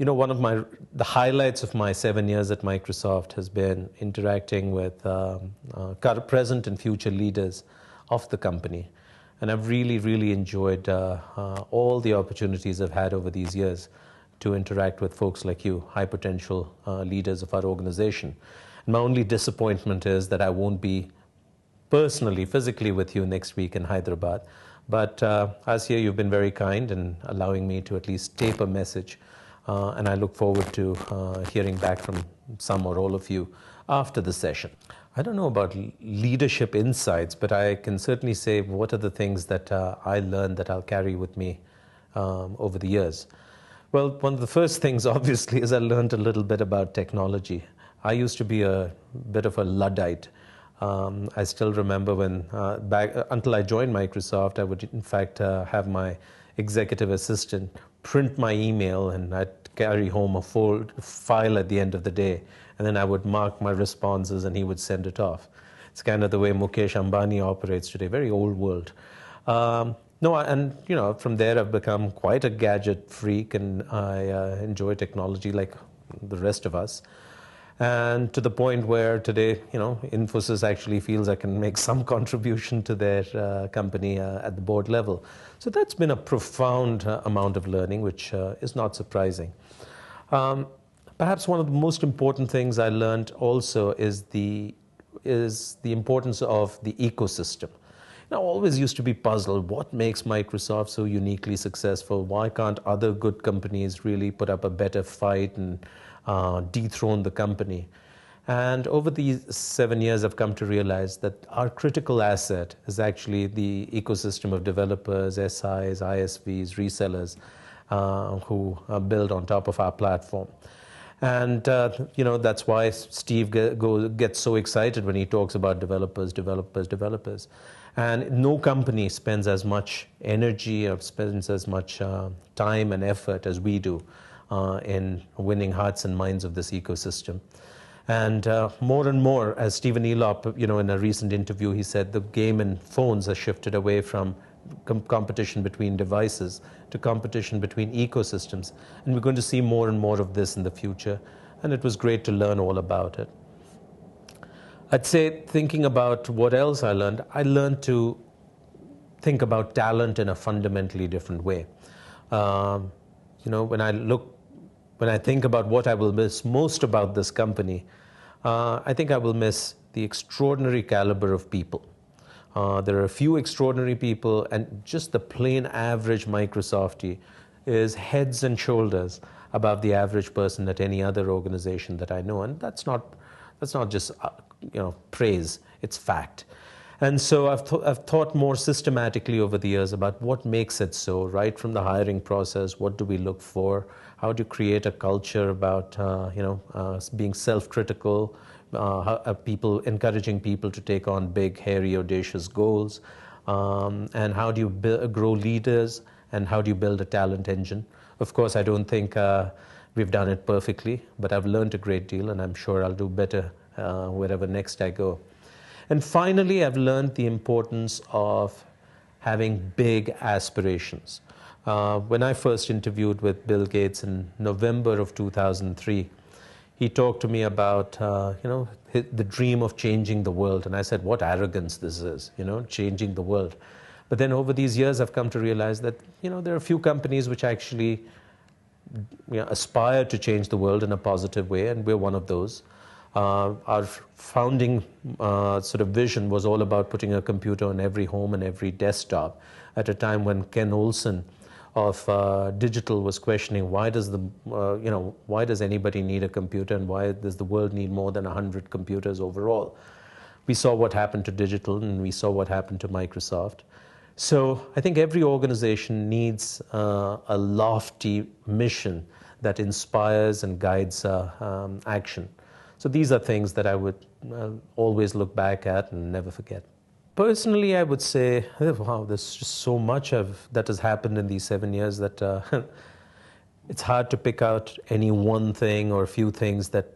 One of the highlights of my 7 years at Microsoft has been interacting with present and future leaders of the company. And I've really, really enjoyed all the opportunities I've had over these years to interact with folks like you, high potential leaders of our organization. And my only disappointment is that I won't be personally, physically with you next week in Hyderabad. But as here, you've been very kind in allowing me to at least tape a message. And I look forward to hearing back from some or all of you after the session. I don't know about leadership insights, but I can certainly say what are the things that I learned that I'll carry with me over the years. Well, one of the first things, obviously, is I learned a little bit about technology. I used to be a bit of a Luddite. I still remember when, until I joined Microsoft, I would in fact have my executive assistant print my email, and I'd carry home a full file at the end of the day, and then I would mark my responses and he would send it off. It's kind of the way Mukesh Ambani operates today, very old world. From there I've become quite a gadget freak, and I enjoy technology like the rest of us. And to the point where today, Infosys actually feels I can make some contribution to their company at the board level. So that's been a profound amount of learning, which is not surprising. Perhaps one of the most important things I learned also is the importance of the ecosystem. I always used to be puzzled, what makes Microsoft so uniquely successful? Why can't other good companies really put up a better fight and dethrone the company? And over these 7 years, I've come to realize that our critical asset is actually the ecosystem of developers, SIs, ISVs, resellers who build on top of our platform. And that's why Steve gets so excited when he talks about developers. And no company spends as much energy or spends as much time and effort as we do in winning hearts and minds of this ecosystem. And more and more, as Stephen Elop, in a recent interview, he said the game in phones has shifted away from competition between devices to competition between ecosystems. And we're going to see more and more of this in the future. And it was great to learn all about it. I'd say, thinking about what else I learned to think about talent in a fundamentally different way. When I think about what I will miss most about this company, I think I will miss the extraordinary caliber of people. There are a few extraordinary people, and just the plain average Microsoftie is heads and shoulders above the average person at any other organization that I know. And that's not just praise, it's fact. And so I've thought more systematically over the years about what makes it so, right from the hiring process. What do we look for? How do you create a culture about being self-critical, encouraging people to take on big, hairy, audacious goals, and how do you grow leaders, and how do you build a talent engine? Of course, I don't think we've done it perfectly, but I've learned a great deal, and I'm sure I'll do better wherever next I go. And finally, I've learned the importance of having big aspirations. When I first interviewed with Bill Gates in November of 2003, he talked to me about the dream of changing the world. And I said, what arrogance this is, changing the world. But then over these years, I've come to realize that there are a few companies which actually aspire to change the world in a positive way, and we're one of those. Our founding sort of vision was all about putting a computer on every home and every desktop at a time when Ken Olsen of digital was questioning why does anybody need a computer, and why does the world need more than 100 computers overall? We saw what happened to digital, and we saw what happened to Microsoft. So I think every organization needs a lofty mission that inspires and guides action. So these are things that I would always look back at and never forget. Personally, I would say, wow, there's just so much that has happened in these 7 years that it's hard to pick out any one thing or a few things that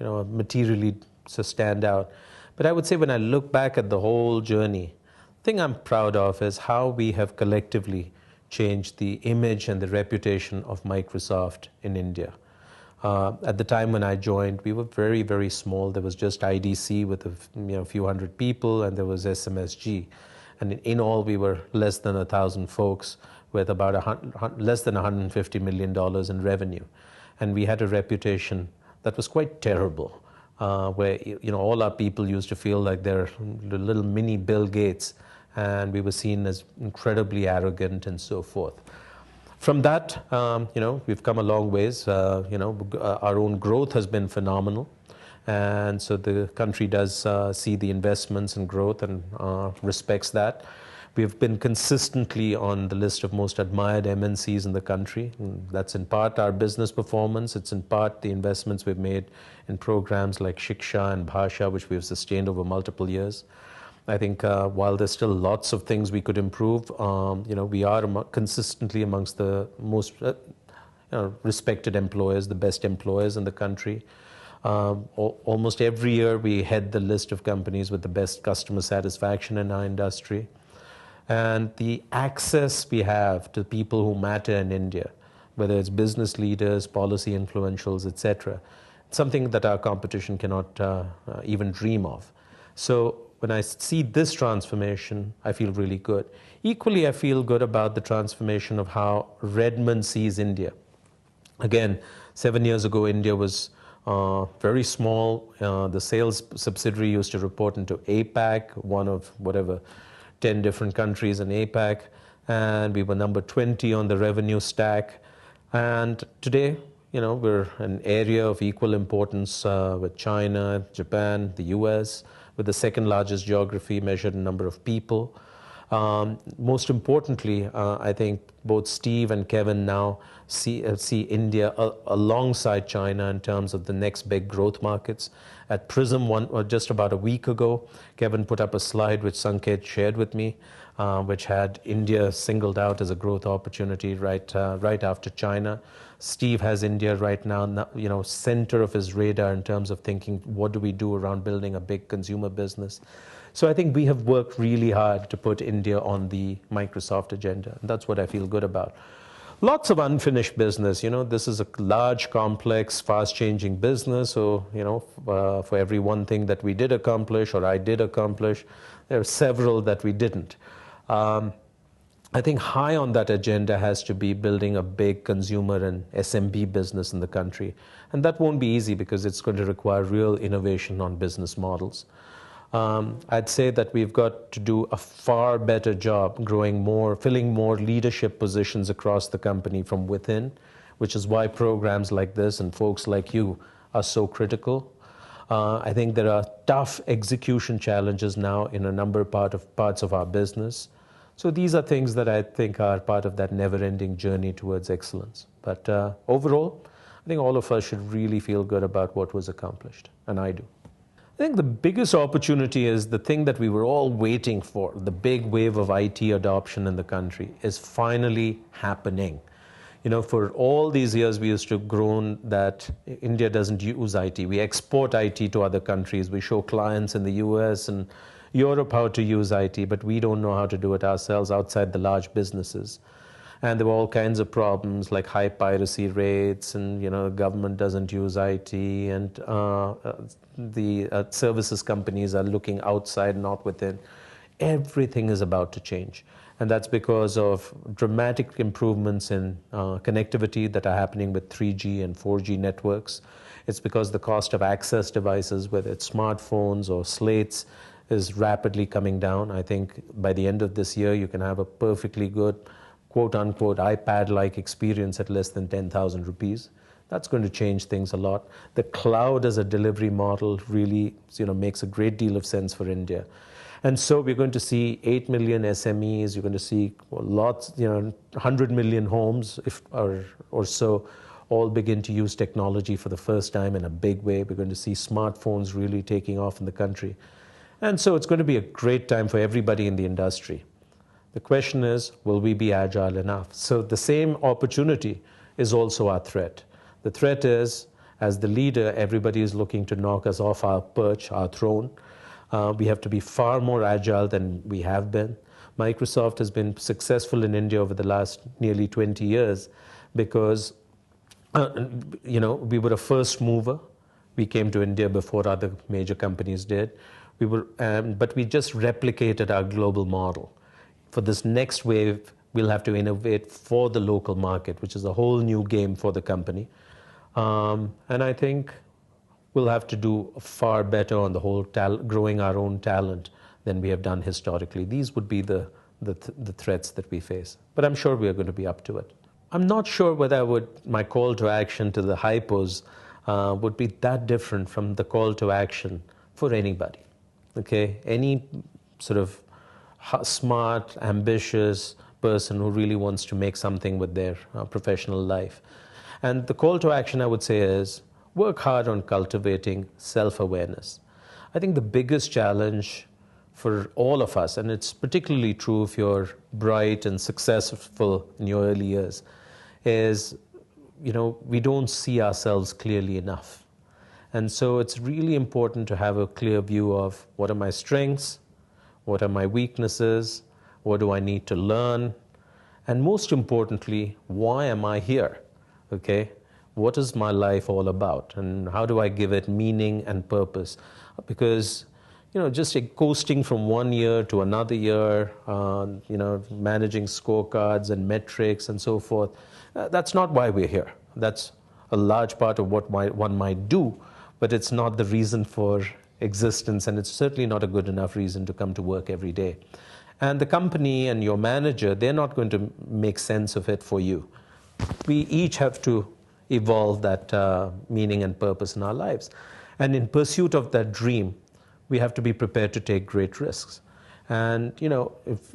materially stand out. But I would say when I look back at the whole journey, the thing I'm proud of is how we have collectively change the image and the reputation of Microsoft in India. At the time when I joined, we were very, very small. There was just IDC with a few hundred people, and there was SMSG. And in all, we were less than 1,000 folks with about less than $150 million in revenue. And we had a reputation that was quite terrible, where all our people used to feel like they're the little mini Bill Gates, and we were seen as incredibly arrogant and so forth. From that, we've come a long ways. Our own growth has been phenomenal. And so the country does see the investments and growth and respects that. We've been consistently on the list of most admired MNCs in the country. And that's in part our business performance. It's in part the investments we've made in programs like Shiksha and Bhasha, which we've sustained over multiple years. I think while there's still lots of things we could improve, we are consistently amongst the most respected employers, the best employers in the country. Almost every year we head the list of companies with the best customer satisfaction in our industry. And the access we have to people who matter in India, whether it's business leaders, policy influentials, etc., it's something that our competition cannot even dream of. So when I see this transformation, I feel really good. Equally, I feel good about the transformation of how Redmond sees India. Again, 7 years ago, India was very small. The sales subsidiary used to report into APAC, one of 10 different countries in APAC, and we were number 20 on the revenue stack. And today, we're an area of equal importance with China, Japan, the US, with the second largest geography measured in number of people. Most importantly, I think both Steve and Kevin now see India alongside China in terms of the next big growth markets. At Prism, just about a week ago, Kevin put up a slide which Sanket shared with me, which had India singled out as a growth opportunity right after China. Steve has India right now, center of his radar in terms of thinking, what do we do around building a big consumer business? So I think we have worked really hard to put India on the Microsoft agenda. And that's what I feel good about. Lots of unfinished business. This is a large, complex, fast-changing business. So, for every one thing that we did accomplish or I did accomplish, there are several that we didn't. I think high on that agenda has to be building a big consumer and SMB business in the country. And that won't be easy because it's going to require real innovation on business models. I'd say that we've got to do a far better job filling more leadership positions across the company from within, which is why programs like this and folks like you are so critical. I think there are tough execution challenges now in a number of parts of our business. So these are things that I think are part of that never-ending journey towards excellence. But overall, I think all of us should really feel good about what was accomplished, and I do. I think the biggest opportunity is the thing that we were all waiting for, the big wave of IT adoption in the country, is finally happening. For all these years, we used to groan that India doesn't use IT. We export IT to other countries. We show clients in the US and Europe how to use IT, but we don't know how to do it ourselves outside the large businesses. And there were all kinds of problems like high piracy rates and, the government doesn't use IT and the services companies are looking outside, not within. Everything is about to change. And that's because of dramatic improvements in connectivity that are happening with 3G and 4G networks. It's because the cost of access devices, whether it's smartphones or slates, is rapidly coming down. I think by the end of this year, you can have a perfectly good quote-unquote iPad-like experience at less than 10,000 rupees. That's going to change things a lot. The cloud as a delivery model really makes a great deal of sense for India. And so we're going to see 8 million SMEs, you're going to see lots, 100 million homes or so all begin to use technology for the first time in a big way. We're going to see smartphones really taking off in the country. And so it's going to be a great time for everybody in the industry. The question is, will we be agile enough? So the same opportunity is also our threat. The threat is, as the leader, everybody is looking to knock us off our perch, our throne. We have to be far more agile than we have been, Microsoft has been successful in India over the last nearly 20 years because, we were a first mover. We came to India before other major companies did. But we just replicated our global model. For this next wave, we'll have to innovate for the local market, which is a whole new game for the company. And I think we'll have to do far better on the whole growing our own talent than we have done historically. These would be the threats that we face. But I'm sure we are going to be up to it. I'm not sure whether my call to action to the hypos would be that different from the call to action for anybody. Okay, any sort of smart, ambitious person who really wants to make something with their professional life. And the call to action, I would say, is work hard on cultivating self-awareness. I think the biggest challenge for all of us, and it's particularly true if you're bright and successful in your early years, is, we don't see ourselves clearly enough. And so it's really important to have a clear view of what are my strengths, what are my weaknesses, what do I need to learn, and most importantly, why am I here? Okay? What is my life all about, and how do I give it meaning and purpose? Because, just coasting from one year to another year, managing scorecards and metrics and so forth, that's not why we're here. That's a large part of what one might do, but it's not the reason for existence, and it's certainly not a good enough reason to come to work every day. And the company and your manager, they're not going to make sense of it for you. We each have to evolve that meaning and purpose in our lives. And in pursuit of that dream, we have to be prepared to take great risks. And, if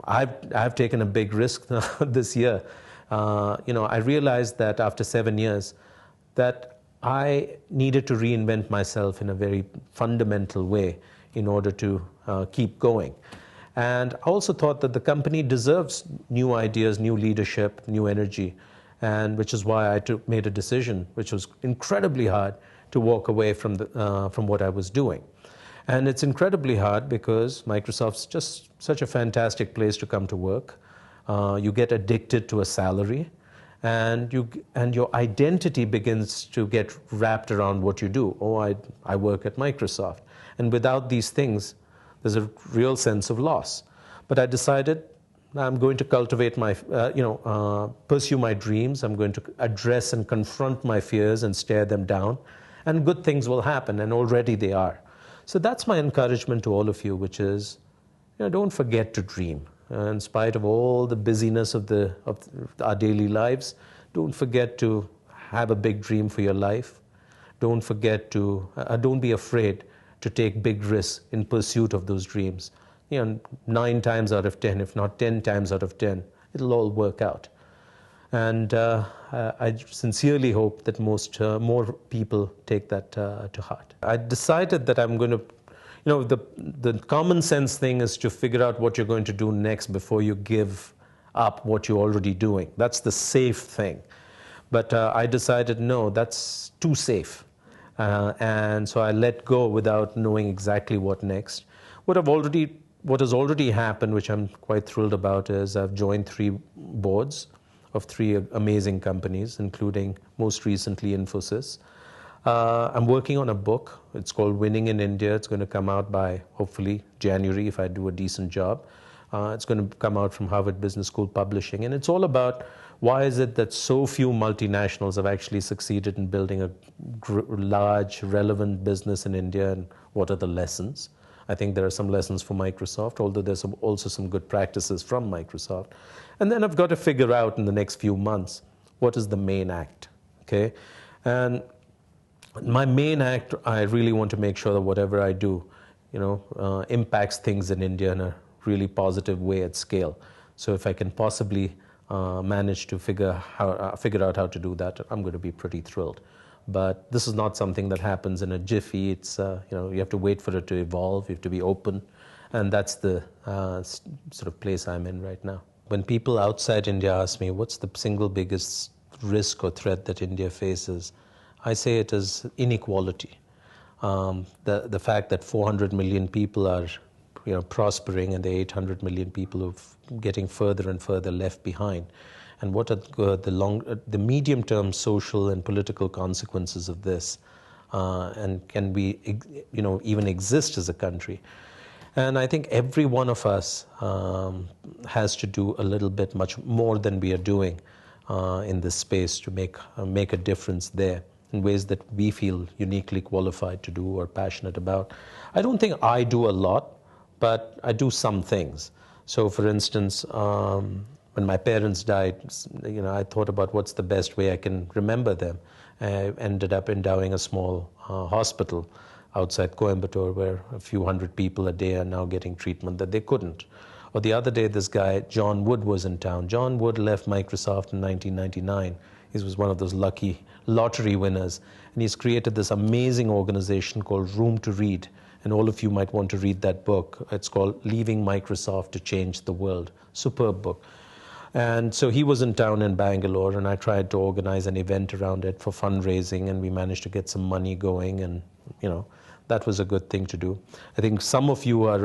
I've taken a big risk this year. I realized that after 7 years that I needed to reinvent myself in a very fundamental way in order to keep going. And I also thought that the company deserves new ideas, new leadership, new energy, and which is why I made a decision, which was incredibly hard, to walk away from what I was doing. And it's incredibly hard because Microsoft's just such a fantastic place to come to work. You get addicted to a salary, and your identity begins to get wrapped around what you do. Oh, I work at Microsoft. And without these things, there's a real sense of loss. But I decided I'm going to cultivate pursue my dreams. I'm going to address and confront my fears and stare them down. And good things will happen, and already they are. So that's my encouragement to all of you, which is, don't forget to dream. In spite of all the busyness of our daily lives, don't forget to have a big dream for your life. Don't be afraid to take big risks in pursuit of those dreams. 9 times out of 10, if not 10 times out of 10, it'll all work out. And I sincerely hope that more people take that to heart. I decided that I'm going to, the common sense thing is to figure out what you're going to do next before you give up what you're already doing. That's the safe thing. But I decided, no, that's too safe. And so I let go without knowing exactly what next. What has already happened, which I'm quite thrilled about, is I've joined 3 boards of 3 amazing companies, including most recently Infosys. I'm working on a book. It's called Winning in India. It's going to come out by, hopefully, January if I do a decent job. It's going to come out from Harvard Business School Publishing. And it's all about why is it that so few multinationals have actually succeeded in building a large, relevant business in India, and what are the lessons? I think there are some lessons for Microsoft, although there's also some good practices from Microsoft. And then I've got to figure out in the next few months, what is the main act, okay? And my main act, I really want to make sure that whatever I do, impacts things in India in a really positive way at scale. So if I can possibly manage to figure out how to do that, I'm going to be pretty thrilled. But this is not something that happens in a jiffy. It's you have to wait for it to evolve. You have to be open, and that's the sort of place I'm in right now. When people outside India ask me what's the single biggest risk or threat that India faces, I say it is inequality. The fact that 400 million people are prospering, and the 800 million people who are getting further and further left behind. And what are the medium-term social and political consequences of this? And can we, even exist as a country? And I think every one of us has to do a little bit much more than we are doing in this space to make a difference there in ways that we feel uniquely qualified to do or passionate about. I don't think I do a lot, but I do some things. So, for instance, when my parents died, I thought about what's the best way I can remember them. I ended up endowing a small hospital outside Coimbatore, where a few hundred people a day are now getting treatment that they couldn't. Or the other day, this guy, John Wood, was in town. John Wood left Microsoft in 1999. He was one of those lucky lottery winners. And he's created this amazing organization called Room to Read. And all of you might want to read that book. It's called Leaving Microsoft to Change the World. Superb book. And so he was in town in Bangalore, and I tried to organize an event around it for fundraising, and we managed to get some money going, and, that was a good thing to do. I think some of you are,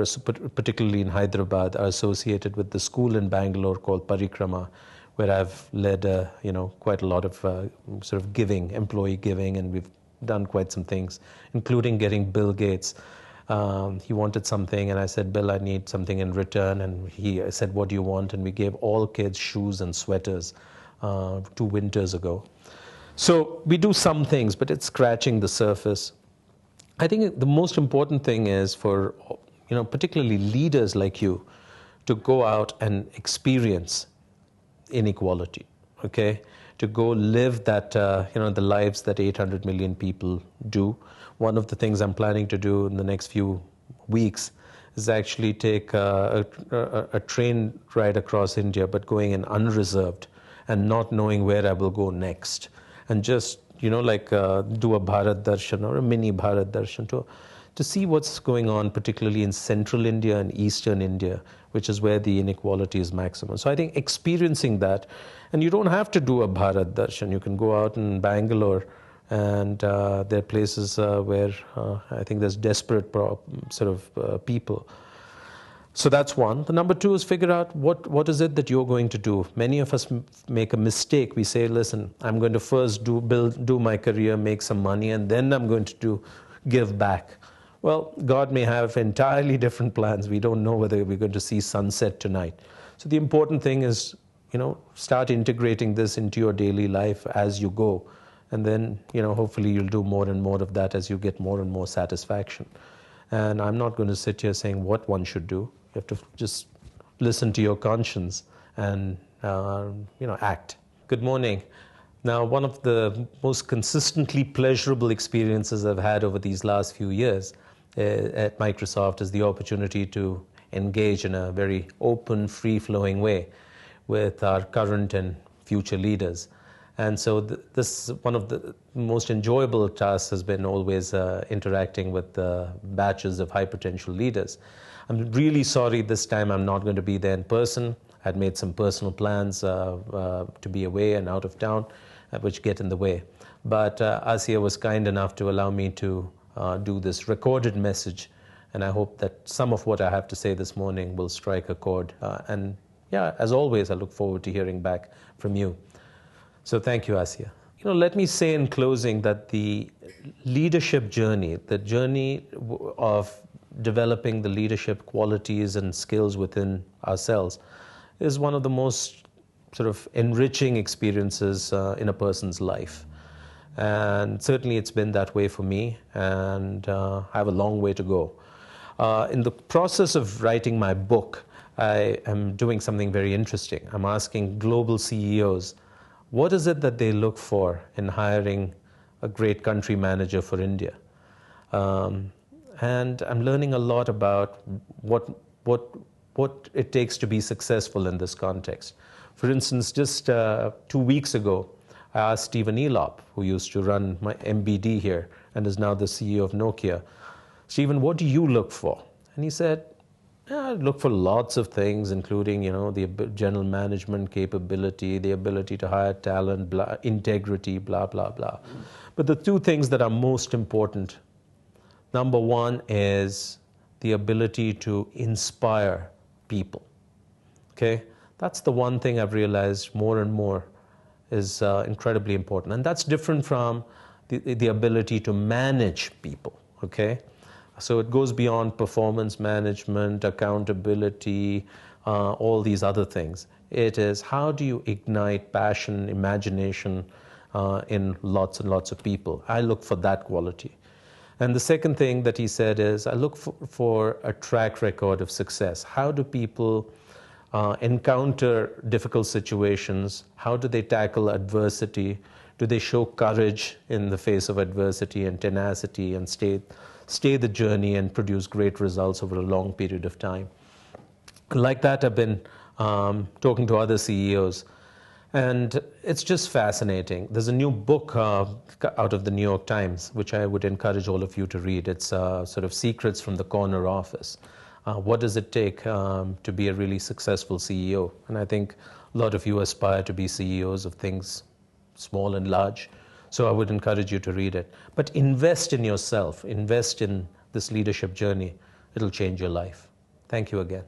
particularly in Hyderabad, are associated with the school in Bangalore called Parikrama, where I've led, quite a lot of sort of giving, employee giving, and we've done quite some things, including getting Bill Gates. He wanted something, and I said, Bill, I need something in return. And he said, what do you want? And we gave all kids shoes and sweaters 2 winters ago. So we do some things, but it's scratching the surface. I think the most important thing is for, particularly leaders like you, to go out and experience inequality, okay? To go live that, the lives that 800 million people do. One of the things I'm planning to do in the next few weeks is actually take a train ride across India, but going in unreserved and not knowing where I will go next. And just, do a Bharat Darshan or a mini Bharat Darshan to see what's going on, particularly in central India and eastern India, which is where the inequality is maximum. So I think experiencing that, and you don't have to do a Bharat Darshan. You can go out in Bangalore, and there are places where I think there's desperate people. So that's one. The number two is figure out what is it that you're going to do. Many of us make a mistake. We say, listen, I'm going to first do my career, make some money, and then I'm going to give back. Well, God may have entirely different plans. We don't know whether we're going to see sunset tonight. So the important thing is, start integrating this into your daily life as you go. And then, hopefully you'll do more and more of that as you get more and more satisfaction. And I'm not going to sit here saying what one should do. You have to just listen to your conscience and, act. Good morning. Now, one of the most consistently pleasurable experiences I've had over these last few years at Microsoft is the opportunity to engage in a very open, free-flowing way with our current and future leaders. And so this one of the most enjoyable tasks has been always interacting with batches of high potential leaders. I'm really sorry this time I'm not going to be there in person. I'd made some personal plans to be away and out of town, which get in the way. But Asiya was kind enough to allow me to do this recorded message. And I hope that some of what I have to say this morning will strike a chord. And yeah, as always, I look forward to hearing back from you. So thank you, Asiya. Let me say in closing that the leadership journey, the journey of developing the leadership qualities and skills within ourselves is one of the most sort of enriching experiences in a person's life. And certainly it's been that way for me, and I have a long way to go. In the process of writing my book, I am doing something very interesting. I'm asking global CEOs, what is it that they look for in hiring a great country manager for India? And I'm learning a lot about what it takes to be successful in this context. For instance, just 2 weeks ago, I asked Stephen Elop, who used to run my MBD here and is now the CEO of Nokia, Stephen, what do you look for? And he said, I look for lots of things, including, the general management capability, the ability to hire talent, integrity, blah, blah, blah. But the two things that are most important, number one is the ability to inspire people. Okay? That's the one thing I've realized more and more is incredibly important. And that's different from the ability to manage people. Okay? So it goes beyond performance management, accountability, all these other things. It is how do you ignite passion, imagination in lots and lots of people. I look for that quality. And the second thing that he said is, I look for a track record of success. How do people encounter difficult situations? How do they tackle adversity? Do they show courage in the face of adversity and tenacity and stay the journey and produce great results over a long period of time? Like that, I've been talking to other CEOs. And it's just fascinating. There's a new book out of the New York Times, which I would encourage all of you to read. It's sort of Secrets from the Corner Office. What does it take to be a really successful CEO? And I think a lot of you aspire to be CEOs of things small and large. So I would encourage you to read it. But invest in yourself. Invest in this leadership journey. It'll change your life. Thank you again.